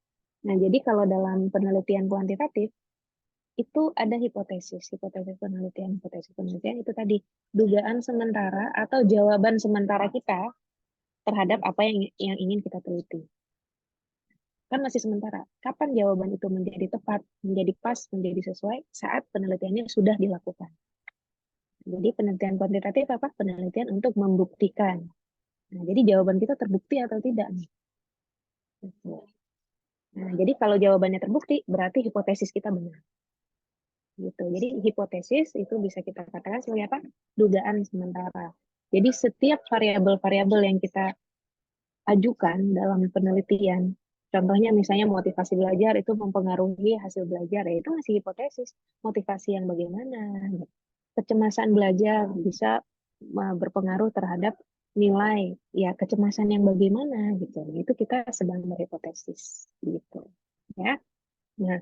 Nah, jadi kalau dalam penelitian kuantitatif itu ada hipotesis penelitian itu tadi dugaan sementara atau jawaban sementara kita terhadap apa yang ingin kita teliti. Kan masih sementara. Kapan jawaban itu menjadi tepat, menjadi pas, menjadi sesuai saat penelitiannya sudah dilakukan. Jadi penelitian kuantitatif apa? Penelitian untuk membuktikan. Nah, jadi jawaban kita terbukti atau tidak nih. Nah, jadi kalau jawabannya terbukti, berarti hipotesis kita benar. Gitu. Jadi hipotesis itu bisa kita katakan sebagai apa? Dugaan sementara. Jadi setiap variabel-variabel yang kita ajukan dalam penelitian, contohnya misalnya motivasi belajar itu mempengaruhi hasil belajar, ya itu masih hipotesis. Motivasi yang bagaimana? Kecemasan belajar bisa berpengaruh terhadap nilai, ya kecemasan yang bagaimana gitu. Itu kita sedang berhipotesis gitu. Ya. Nah,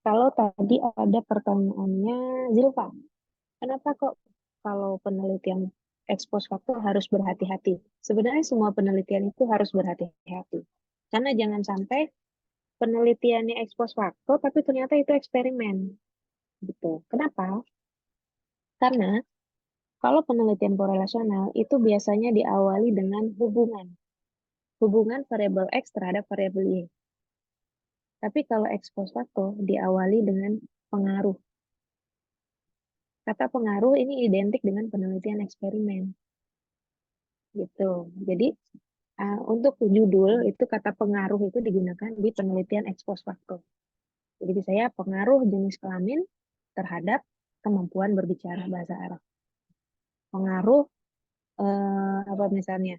kalau tadi ada pertanyaannya Zilfa, kenapa kok kalau penelitian expose faktor harus berhati-hati? Sebenarnya semua penelitian itu harus berhati-hati. Karena jangan sampai penelitiannya expose faktor, tapi ternyata itu eksperimen. Gitu. Kenapa? Karena Kalau penelitian korelasional itu biasanya diawali dengan hubungan. Hubungan variabel X terhadap variabel Y. Tapi kalau ex post facto diawali dengan pengaruh. Kata pengaruh ini identik dengan penelitian eksperimen. Gitu. Jadi untuk judul itu kata pengaruh itu digunakan di penelitian ex post facto. Jadi misalnya pengaruh jenis kelamin terhadap kemampuan berbicara bahasa Arab. Pengaruh apa misalnya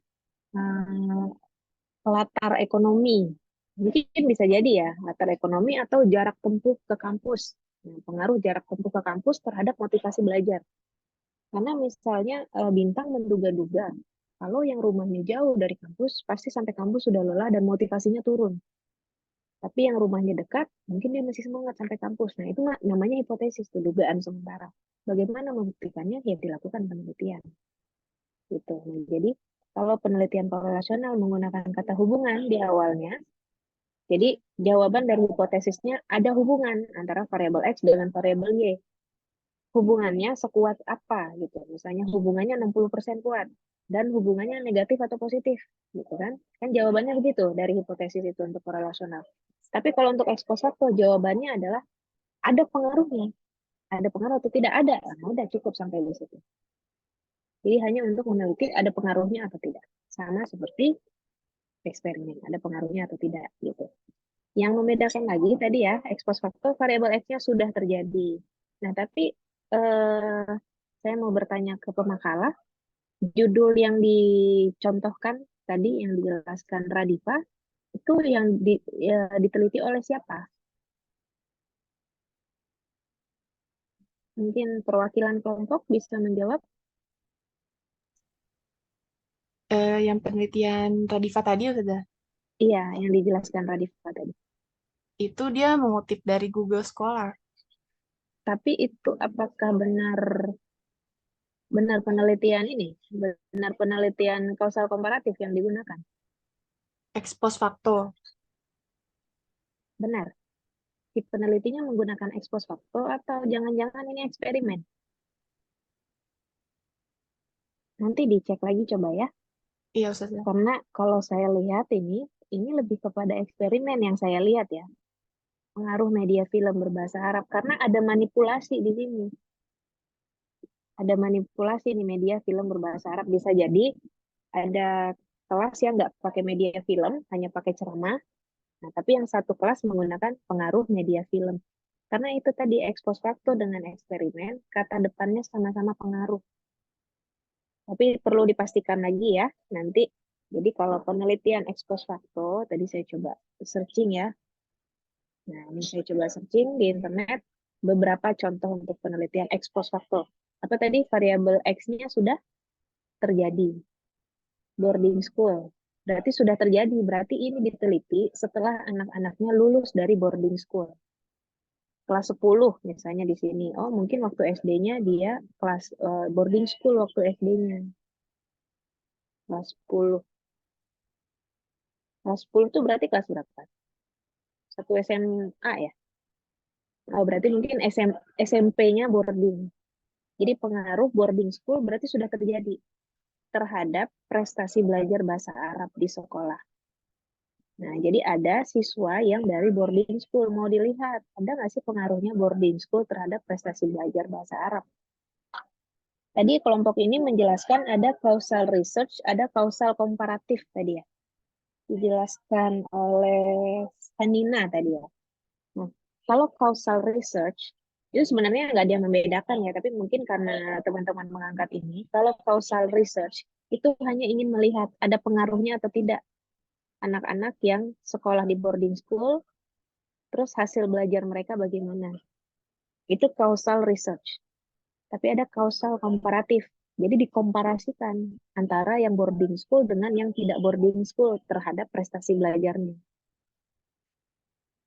latar ekonomi. Mungkin bisa jadi ya latar ekonomi atau jarak tempuh ke kampus. Nah, pengaruh jarak tempuh ke kampus terhadap motivasi belajar. Karena misalnya Bintang menduga-duga kalau yang rumahnya jauh dari kampus pasti sampai kampus sudah lelah dan motivasinya turun. Tapi yang rumahnya dekat, mungkin dia masih semangat sampai kampus. Nah, itu namanya hipotesis, tuh, dugaan sementara. Bagaimana membuktikannya? Ya dilakukan penelitian. Gitu. Nah, jadi, kalau penelitian korelasional menggunakan kata hubungan di awalnya, jadi jawaban dari hipotesisnya ada hubungan antara variabel X dengan variabel Y. Hubungannya sekuat apa gitu. Misalnya hubungannya 60% kuat dan hubungannya negatif atau positif gitu kan. Kan jawabannya begitu dari hipotesis itu untuk korelasional. Tapi kalau untuk ex post facto jawabannya adalah ada pengaruhnya. Ada pengaruh atau tidak ada. Nah, udah cukup sampai di situ. Jadi hanya untuk meneliti ada pengaruhnya atau tidak. Sama seperti eksperimen, ada pengaruhnya atau tidak gitu. Yang membedakan lagi tadi ya, ex post facto variabel X-nya sudah terjadi. Nah, tapi saya mau bertanya ke pemakalah, judul yang dicontohkan tadi yang dijelaskan Radifa itu yang diteliti oleh siapa? Mungkin perwakilan kelompok bisa menjawab. Yang penelitian Radifa tadi sudah. Iya, yang dijelaskan Radifa tadi. Itu dia mengutip dari Google Scholar. Tapi itu apakah benar penelitian ini? Benar penelitian kausal komparatif yang digunakan? Ex post facto. Benar. Si penelitinya menggunakan ex post facto atau jangan-jangan ini eksperimen? Nanti dicek lagi coba ya. Iya, Ustaz. Karena kalau saya lihat ini lebih kepada eksperimen yang saya lihat ya. Pengaruh media film berbahasa Arab. Karena ada manipulasi di sini. Ada manipulasi di media film berbahasa Arab. Bisa jadi ada kelas yang nggak pakai media film, hanya pakai ceramah. Nah, tapi yang satu kelas menggunakan pengaruh media film. Karena itu tadi ex post facto dengan eksperimen, kata depannya sama-sama pengaruh. Tapi perlu dipastikan lagi ya, nanti. Jadi kalau penelitian ex post facto, tadi saya coba searching ya. Nah, ini saya coba searching di internet, beberapa contoh untuk penelitian ex post facto. Apa tadi variabel X-nya sudah terjadi. Boarding school. Berarti sudah terjadi, berarti ini diteliti setelah anak-anaknya lulus dari boarding school. Kelas 10 misalnya di sini. Oh, mungkin waktu SD-nya dia kelas boarding school waktu SD-nya. Kelas 10. Kelas 10 itu berarti kelas berapa? Satu SMA ya? Oh, berarti mungkin SMP-nya boarding. Jadi pengaruh boarding school berarti sudah terjadi terhadap prestasi belajar bahasa Arab di sekolah. Nah, jadi ada siswa yang dari boarding school. Mau dilihat, ada nggak sih pengaruhnya boarding school terhadap prestasi belajar bahasa Arab? Tadi kelompok ini menjelaskan ada causal research, ada causal komparatif tadi ya. Dijelaskan oleh Hanina tadi ya. Nah, kalau causal research, itu sebenarnya nggak ada yang membedakan ya, tapi mungkin karena teman-teman mengangkat ini, kalau causal research itu hanya ingin melihat ada pengaruhnya atau tidak anak-anak yang sekolah di boarding school, terus hasil belajar mereka bagaimana. Itu causal research. Tapi ada causal komparatif. Jadi dikomparasikan antara yang boarding school dengan yang tidak boarding school terhadap prestasi belajarnya.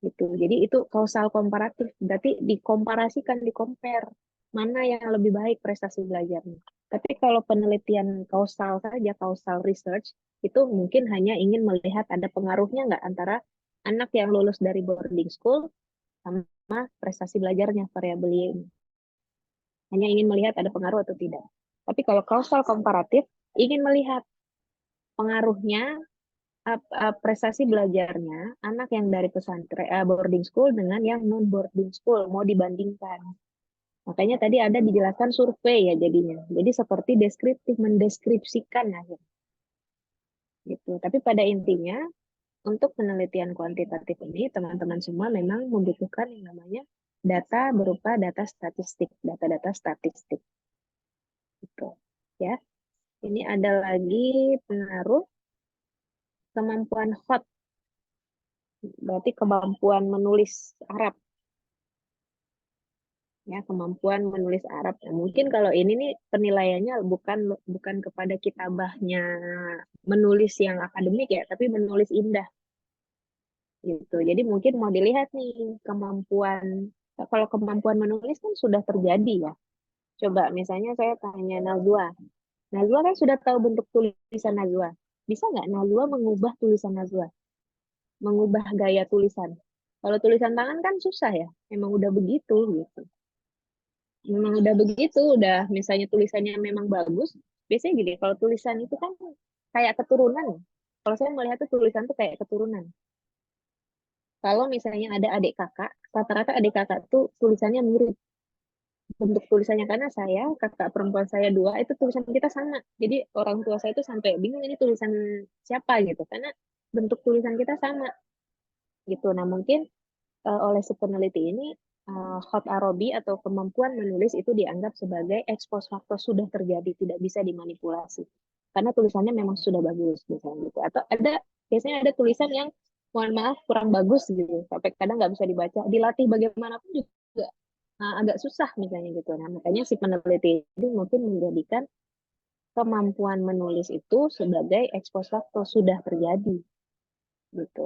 Gitu. Jadi itu causal komparatif. Berarti dikomparasikan, dikompar mana yang lebih baik prestasi belajarnya. Tapi kalau penelitian causal saja, causal research, itu mungkin hanya ingin melihat ada pengaruhnya nggak antara anak yang lulus dari boarding school sama prestasi belajarnya, variabel Y ini. Hanya ingin melihat ada pengaruh atau tidak. Tapi kalau kausal komparatif ingin melihat pengaruhnya prestasi belajarnya anak yang dari pesantren boarding school dengan yang non boarding school mau dibandingkan. Makanya tadi ada dijelaskan survei ya jadinya. Jadi seperti deskriptif mendeskripsikan akhirnya. Gitu. Tapi pada intinya untuk penelitian kuantitatif ini teman-teman semua memang membutuhkan yang namanya data berupa data statistik, data-data statistik. Gitu. Ya. Ini ada lagi pengaruh kemampuan hot, berarti kemampuan menulis Arab. Ya, kemampuan menulis Arab. Nah, mungkin kalau ini nih penilaiannya bukan kepada kitabahnya menulis yang akademik ya, tapi menulis indah. Gitu. Jadi mungkin mau dilihat nih kalau kemampuan menulis kan sudah terjadi ya. Coba misalnya saya tanya Nazwa. Nazwa kan sudah tahu bentuk tulisan Nazwa. Bisa nggak Nazwa mengubah tulisan Nazwa? Mengubah gaya tulisan. Kalau tulisan tangan kan susah ya. Emang udah begitu gitu. Memang udah begitu, udah misalnya tulisannya memang bagus. Biasanya gini, kalau tulisan itu kan kayak keturunan. Kalau saya melihat tuh tulisan tuh kayak keturunan. Kalau misalnya ada adik kakak, rata-rata adik kakak tuh tulisannya mirip bentuk tulisannya karena kakak perempuan saya 2 itu tulisan kita sama. Jadi orang tua saya itu sampai bingung ini tulisan siapa gitu karena bentuk tulisan kita sama gitu. Nah, mungkin oleh si peneliti ini hot Arabi atau kemampuan menulis itu dianggap sebagai expose factor sudah terjadi, tidak bisa dimanipulasi. Karena tulisannya memang sudah bagus misalnya gitu. Atau biasanya ada tulisan yang mohon maaf kurang bagus gitu, sampai kadang nggak bisa dibaca. Dilatih bagaimanapun juga agak susah misalnya gitu. Nah, makanya si peneliti ini mungkin menjadikan kemampuan menulis itu sebagai expose factor sudah terjadi gitu.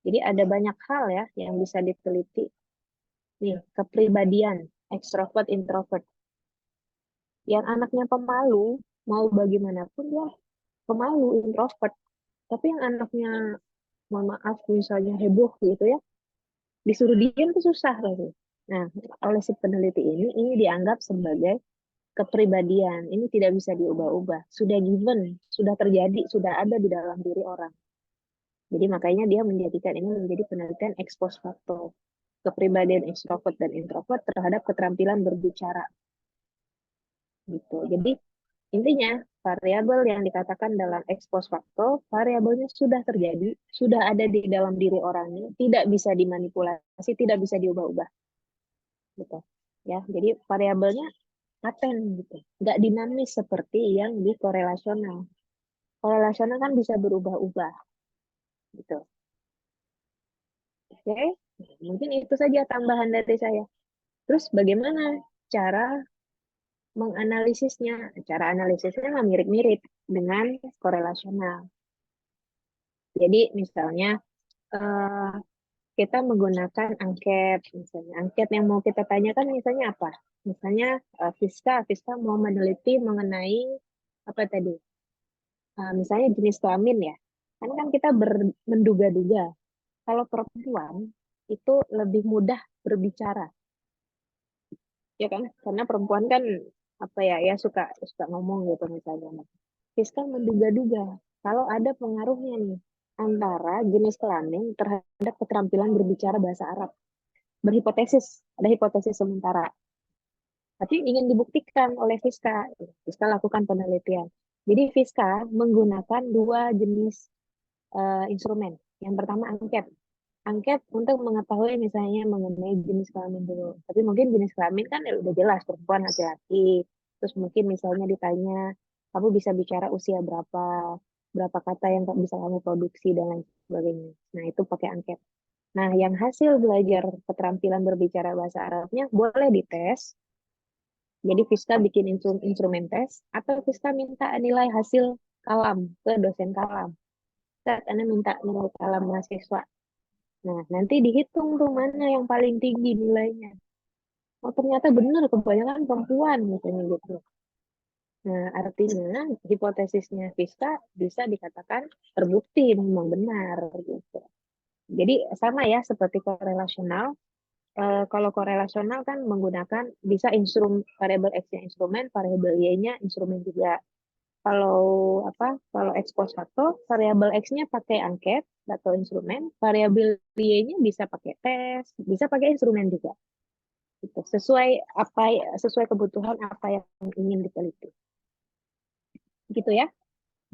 Jadi ada banyak hal ya yang bisa diteliti. Nih, kepribadian, extrovert, introvert. Yang anaknya pemalu, mau bagaimanapun dia pemalu, introvert. Tapi yang anaknya, mohon maaf, misalnya heboh gitu ya, disuruh diam tuh susah gitu. Nah, oleh si peneliti ini dianggap sebagai kepribadian. Ini tidak bisa diubah-ubah. Sudah given, sudah terjadi, sudah ada di dalam diri orang. Jadi makanya dia menjadikan ini menjadi penelitian expose factor. Kepribadian extrovert dan introvert terhadap keterampilan berbicara. Gitu. Jadi intinya variabel yang dikatakan dalam expose factor, variabelnya sudah terjadi, sudah ada di dalam diri orangnya, tidak bisa dimanipulasi, tidak bisa diubah-ubah. Gitu. Ya, jadi variabelnya laten gitu. Nggak dinamis seperti yang di korelasional. Korelasional kan bisa berubah-ubah. Gitu. Oke, mungkin itu saja tambahan dari saya. Terus bagaimana cara menganalisisnya? Cara analisisnya mirip-mirip dengan korelasional. Jadi misalnya kita menggunakan angket, misalnya angket yang mau kita tanyakan misalnya apa? Misalnya Fiska mau meneliti mengenai apa tadi? Misalnya jenis kelamin ya. Karena kan kita menduga-duga kalau perempuan itu lebih mudah berbicara, ya kan? Karena perempuan kan apa ya suka suka ngomong gitu misalnya. Fiska menduga-duga kalau ada pengaruhnya nih antara jenis kelamin terhadap keterampilan berbicara bahasa Arab. Berhipotesis, ada hipotesis sementara. Tapi ingin dibuktikan oleh Fiska. Fiska lakukan penelitian. Jadi Fiska menggunakan 2 jenis instrumen. Yang pertama angket. Angket untuk mengetahui misalnya mengenai jenis kelamin dulu. Tapi mungkin jenis kelamin kan udah jelas, perempuan laki-laki. Terus mungkin misalnya ditanya, kamu bisa bicara usia berapa kata yang bisa kamu produksi, dan lain sebagainya. Nah, itu pakai angket. Nah, yang hasil belajar keterampilan berbicara bahasa Arabnya boleh dites. Jadi Fiska bikin instrumen tes, atau Fiska minta nilai hasil kalam ke dosen kalam. Anda minta nilai kalam mahasiswa. Nah, nanti dihitung tuh mana yang paling tinggi nilainya. Oh, ternyata benar kebanyakan perempuan misalnya gitu. Nah, artinya hipotesisnya Fiska bisa dikatakan terbukti memang benar gitu. Jadi sama ya seperti korelasional. Kalau korelasional kan menggunakan bisa variabel X-nya instrumen, variabel Y-nya instrumen juga. Kalau Kalau ex post facto, variabel X-nya pakai angket atau instrumen, variabel Y-nya bisa pakai tes, bisa pakai instrumen juga. Gitu. Sesuai kebutuhan apa yang ingin diteliti. Gitu ya.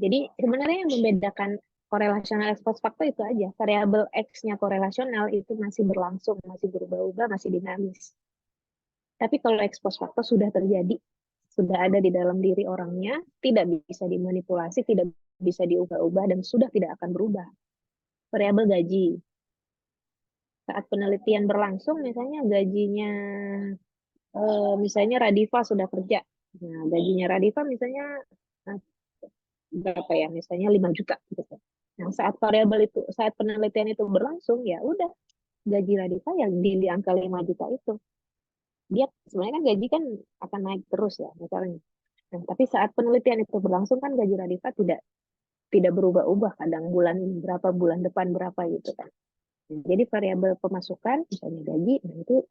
Jadi sebenarnya yang membedakan korelasional ex post facto itu aja. Variabel X-nya korelasional itu masih berlangsung, masih berubah-ubah, masih dinamis. Tapi kalau ex post facto sudah terjadi, sudah ada di dalam diri orangnya, tidak bisa dimanipulasi, tidak bisa diubah-ubah, dan sudah tidak akan berubah. Variabel gaji. Saat penelitian berlangsung, misalnya gajinya, misalnya Radifa sudah kerja. Nah, gajinya Radifa misalnya berapa ya? Misalnya 5 juta. Gitu. Nah, saat penelitian itu berlangsung, ya udah, gaji Radifa yang di angka 5 juta itu. Dia sebenarnya kan gaji kan akan naik terus ya, misalnya. Nah, tapi saat penelitian itu berlangsung kan gaji Radifa tidak berubah-ubah, kadang bulan berapa, bulan depan berapa gitu kan. Jadi variabel pemasukan misalnya gaji, nah itu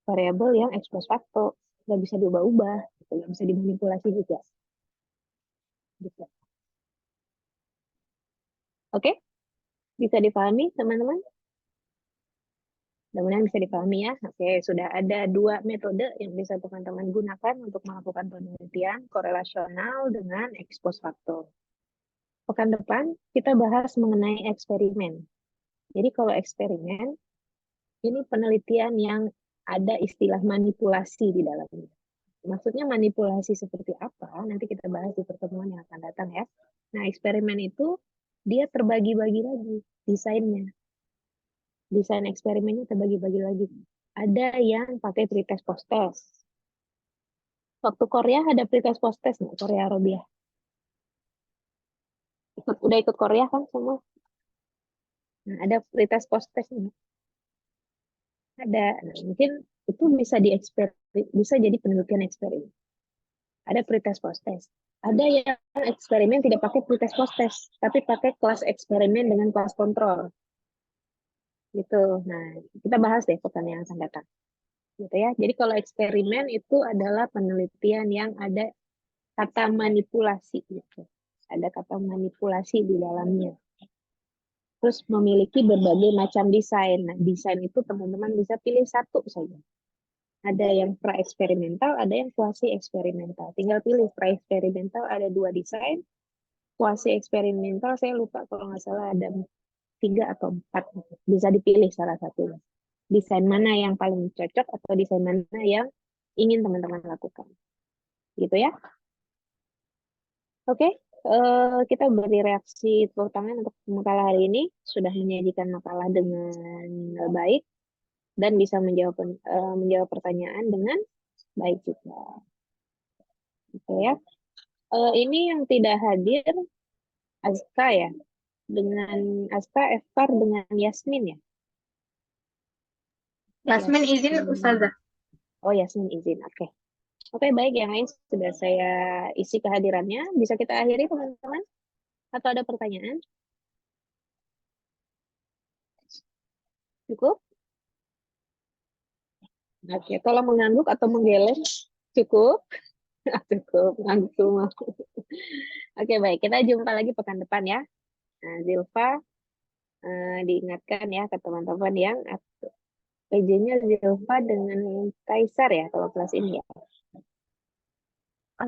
variabel yang ex post facto, nggak bisa diubah-ubah, gitu, nggak bisa dimanipulasi juga. Gitu. Oke, bisa dipahami teman-teman? Mudah-mudahan bisa dipahami ya. Oke, sudah ada 2 metode yang bisa teman-teman gunakan untuk melakukan penelitian korelasional dengan ex post facto. Pekan depan kita bahas mengenai eksperimen. Jadi kalau eksperimen, ini penelitian yang ada istilah manipulasi di dalamnya. Maksudnya manipulasi seperti apa? Nanti kita bahas di pertemuan yang akan datang ya. Nah, eksperimen itu dia terbagi-bagi lagi desainnya. Desain eksperimennya terbagi-bagi lagi. Ada yang pakai pretest post test. Waktu Korea ada pretest post test nggak? Korea Arabiah. Udah ikut Korea kan semua? Nah, ada pretest post test nih. Ada. Nah, mungkin itu bisa jadi penelitian eksperimen. Ada pretest post test. Ada yang eksperimen tidak pakai pretest post test, tapi pakai kelas eksperimen dengan kelas kontrol. Gitu. Nah, kita bahas deh pekan yang akan datang. Gitu ya. Jadi kalau eksperimen itu adalah penelitian yang ada kata manipulasi gitu. Ada kata manipulasi di dalamnya. Terus memiliki berbagai macam desain. Nah, desain itu teman-teman bisa pilih satu saja. Ada yang pra-eksperimental, ada yang kuasi-eksperimental. Tinggal pilih pra-eksperimental ada 2 desain. Kuasi-eksperimental saya lupa kalau nggak salah ada 3 atau 4. Bisa dipilih salah satunya. Desain mana yang paling cocok atau desain mana yang ingin teman-teman lakukan. Gitu ya. Oke, kita beri reaksi tepuk tangan untuk makalah hari ini. Sudah menyajikan makalah dengan baik dan bisa menjawab pertanyaan dengan baik juga. Oke ya. Ini yang tidak hadir Aska ya. Dengan Aska, Efkar dengan Yasmin ya. Yasmin izin Ustazah. Oh, Yasmin izin. Oke. Oke, baik. Yang lain sudah saya isi kehadirannya. Bisa kita akhiri, teman-teman? Atau ada pertanyaan? Cukup? Oke, tolong mengangguk atau menggeleng. Cukup? Cukup, ngangguk semua. Oke, baik. Kita jumpa lagi pekan depan ya. Nah, Zilfa, diingatkan ya ke teman-teman yang PJ-nya Zilfa dengan Kaisar ya, kalau kelas ini ya.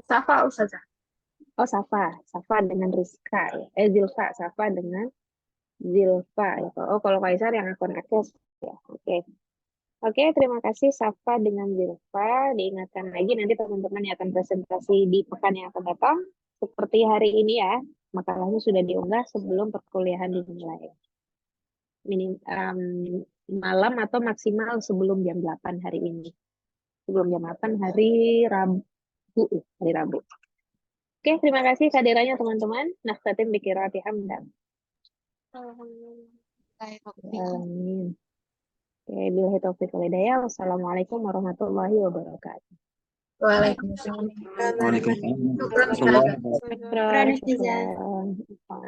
Safa Ustazah. Oh, Safa dengan Rizka ya. Zilfa, Safa dengan Zilfa ya. Oh, kalau Kaisar yang akun akses ya. Oke. Oke, terima kasih Safa dengan Zilfa. Diingatkan lagi nanti teman-teman yang akan presentasi di pekan yang akan datang. Seperti hari ini ya, makalahnya sudah diunggah sebelum perkuliahan dimulai. Malam atau maksimal sebelum jam 8 hari ini. Sebelum jam 8 hari Rabu. Oke, terima kasih kehadirannya teman-teman. Naftatim bikirati hamdan. Amin. Oke, billahi taufiq wal hidayah. Wassalamualaikum warahmatullahi wabarakatuh. Waalaikumsalam. Waalaikumsalam. Syukran, Ustazah. Syukran.